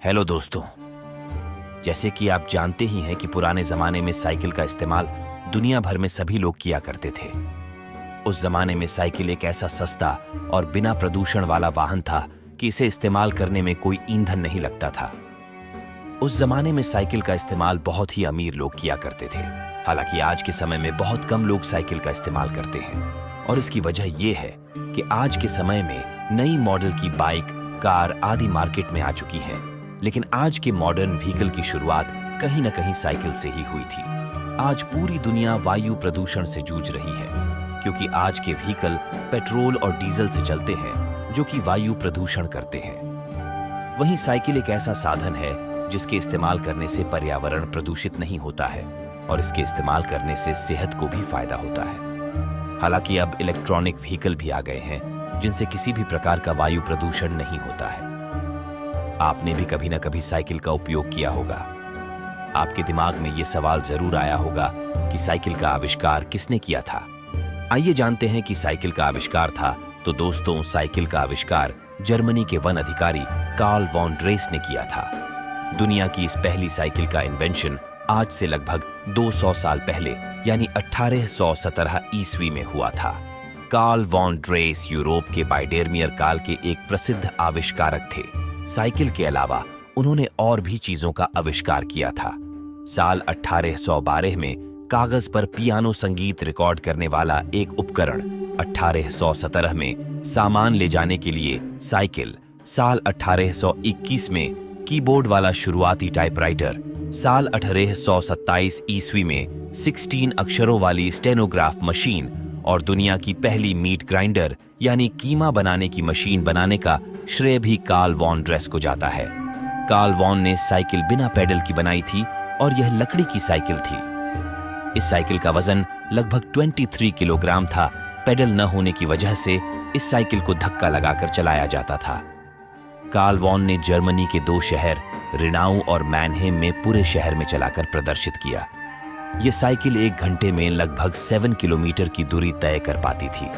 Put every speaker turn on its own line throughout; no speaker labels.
Hello दोस्तों। जैसे कि आप जानते ही हैं कि पुराने जमाने में साइकिल का इस्तेमाल दुनिया भर में सभी लोग किया करते थे। उस जमाने में साइकिल एक ऐसा सस्ता और बिना प्रदूषण वाला वाहन था कि इसे इस्तेमाल करने में कोई ईंधन नहीं लगता था। उस जमाने में साइकिल का इस्तेमाल बहुत ही अमीर लोग किया करते थे। हालांकि आज के समय में बहुत कम लोग साइकिल का इस्तेमाल करते हैं और इसकी वजह यह है कि आज के समय में नई मॉडल की बाइक, कार आदि मार्केट में आ चुकी हैं। लेकिन आज के मॉडर्न व्हीकल की शुरुआत कहीं न कहीं साइकिल से ही हुई थी। आज पूरी दुनिया वायु प्रदूषण से जूझ रही है क्योंकि आज के व्हीकल पेट्रोल और डीजल से चलते हैं जो कि वायु प्रदूषण करते हैं। वहीं साइकिल एक ऐसा साधन है जिसके इस्तेमाल करने से पर्यावरण प्रदूषित नहीं होता है और इसके इस्तेमाल करने से सेहत को भी फायदा होता है। हालांकि अब इलेक्ट्रॉनिक व्हीकल भी आ गए हैं जिनसे किसी भी प्रकार का वायु प्रदूषण नहीं होता है। आपने भी कभी न कभी साइकिल का उपयोग किया होगा। आपके दिमाग में यह सवाल जरूर आया होगा कि साइकिल का आविष्कार किसने किया था। आइए जानते हैं कि साइकिल का आविष्कार था तो दोस्तों, साइकिल का आविष्कार जर्मनी के वन अधिकारी कार्ल वॉन ड्रेस ने किया था। दुनिया की इस पहली साइकिल का इन्वेंशन आज से लगभग 200 साल पहले यानी 1817 ईस्वी में हुआ था। कार्ल वॉन ड्रेस यूरोप के बाइडेर्मियर काल के एक प्रसिद्ध आविष्कारक थे। साइकिल के अलावा उन्होंने और भी चीजों का आविष्कार किया था। साल 1812 में कागज पर पियानो संगीत रिकॉर्ड करने वाला एक उपकरण, 1817 में सामान ले जाने के लिए साइकिल, साल 1821 में कीबोर्ड वाला शुरुआती टाइपराइटर, साल 1827 ईस्वी में 16 अक्षरों वाली स्टेनोग्राफ मशीन और दुनिया की पहली मीट ग्राइंडर यानी कीमा बनाने की मशीन बनाने का श्रेय भी कार्ल वॉन ड्रेस को जाता है। कार्ल वॉन ने साइकिल बिना पेडल की बनाई थी और यह लकड़ी की साइकिल थी। इस साइकिल का वजन लगभग 23 किलोग्राम था। पेडल न होने की वजह से इस साइकिल को धक्का लगाकर चलाया जाता था। कार्ल वॉन ने जर्मनी के 2 शहर रिनाउ और मैनहेम में पूरे शहर में चलाकर प्रदर्शित किया। यह साइकिल 1 घंटे में लगभग 7 किलोमीटर की दूरी तय कर पाती थी।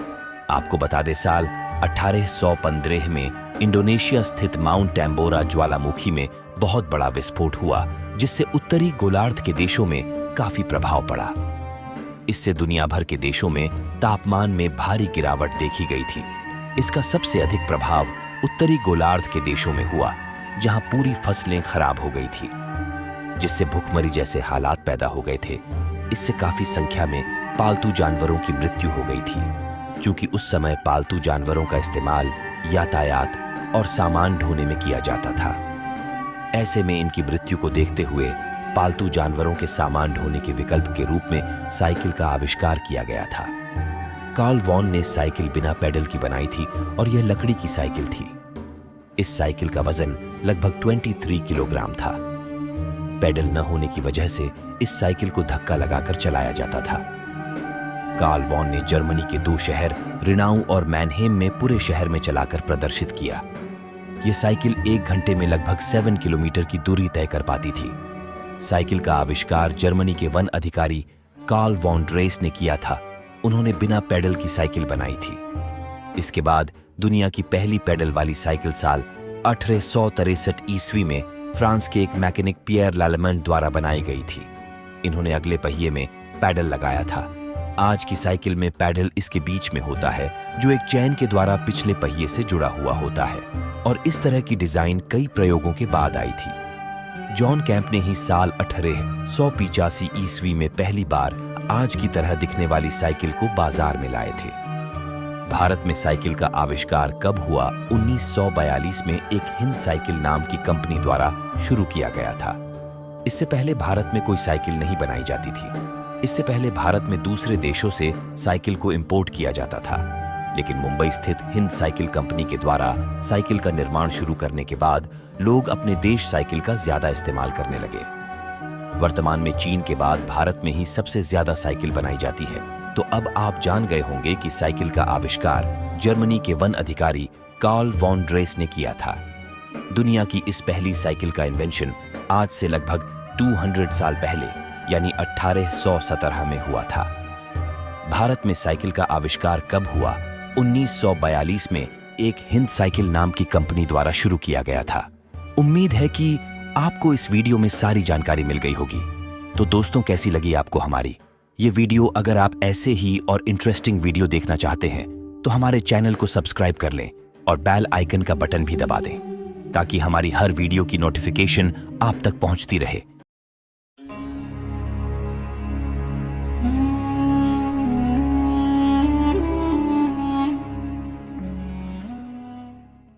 आपको बता दें, साल 1815 में इंडोनेशिया स्थित माउंट टैम्बोरा ज्वालामुखी में बहुत बड़ा विस्फोट हुआ जिससे उत्तरी गोलार्ध के देशों में काफी प्रभाव पड़ा। इससे दुनिया भर के देशों में तापमान में भारी गिरावट देखी गई थी। इसका सबसे अधिक प्रभाव उत्तरी गोलार्ध के देशों में हुआ जहां पूरी फसलें खराब हो गई थी जिससे भूखमरी जैसे हालात पैदा हो गए थे। इससे काफी संख्या में पालतू जानवरों की मृत्यु हो गई थी। चूंकि उस समय पालतू जानवरों का इस्तेमाल यातायात और सामान ढोने में किया जाता था, ऐसे में इनकी मृत्यु को देखते हुए पालतू जानवरों के सामान ढोने के विकल्प के रूप में साइकिल का आविष्कार किया गया था। कार्ल वॉन ने साइकिल बिना पेडल की बनाई थी और यह लकड़ी की साइकिल थी। इस साइकिल का वजन लगभग 23 किलोग्राम था। पेडल न होने की वजह से इस साइकिल को धक्का लगाकर चलाया जाता था। कार्ल वॉन ने जर्मनी के 2 शहर रिनाउ और मैनहेम में पूरे शहर में चलाकर प्रदर्शित किया। यह साइकिल 1 घंटे में लगभग 7 किलोमीटर की दूरी तय कर पाती थी। साइकिल का आविष्कार जर्मनी के वन अधिकारी कार्ल वॉन ड्रेस ने किया था। उन्होंने बिना पेडल की साइकिल बनाई थी। इसके बाद दुनिया की पहली पेडल वाली साइकिल साल 1863 ईस्वी में फ्रांस के एक मैकेनिक पियर लालेमंड द्वारा बनाई गई थी। इन्होंने अगले पहिए में पैडल लगाया था। आज की साइकिल में पैडल इसके बीच में होता है जो एक चैन के द्वारा पिछले पहिए से जुड़ा हुआ होता है और इस तरह की डिजाइन कई प्रयोगों के बाद आई थी। जॉन कैंप ने ही साल 1885 ईस्वी में पहली बार आज की तरह दिखने वाली साइकिल को बाजार में लाए थे। भारत में साइकिल का आविष्कार कब हुआ? 1942 में एक हिंद साइकिल नाम की कंपनी द्वारा शुरू किया गया था। इससे पहले भारत में कोई साइकिल नहीं बनाई जाती थी। इससे पहले भारत में दूसरे देशों से साइकिल को इंपोर्ट किया जाता था। लेकिन मुंबई स्थित हिंद साइकिल कंपनी के द्वारा साइकिल का निर्माण शुरू करने के बाद लोग अपने देश साइकिल का ज्यादा इस्तेमाल करने लगे। वर्तमान में चीन के बाद भारत में ही सबसे ज्यादा साइकिल बनाई जाती है। तो अब आप जान गए होंगे कि साइकिल का आविष्कार जर्मनी के वन अधिकारी कार्ल वॉन ड्रेस ने किया था। दुनिया की इस पहली साइकिल का इन्वेंशन आज से लगभग 200 साल पहले यानी 1817 में हुआ था। भारत में साइकिल का आविष्कार कब हुआ? 1942 में एक हिंद साइकिल नाम की कंपनी द्वारा शुरू किया गया था। उम्मीद है कि आपको इस वीडियो में सारी जानकारी मिल गई होगी। तो दोस्तों, कैसी लगी आपको हमारी ये वीडियो? अगर आप ऐसे ही और इंटरेस्टिंग वीडियो देखना चाहते हैं तो हमारे चैनल को सब्सक्राइब कर लें और बेल आइकन का बटन भी दबा दें ताकि हमारी हर वीडियो की नोटिफिकेशन आप तक पहुंचती रहे।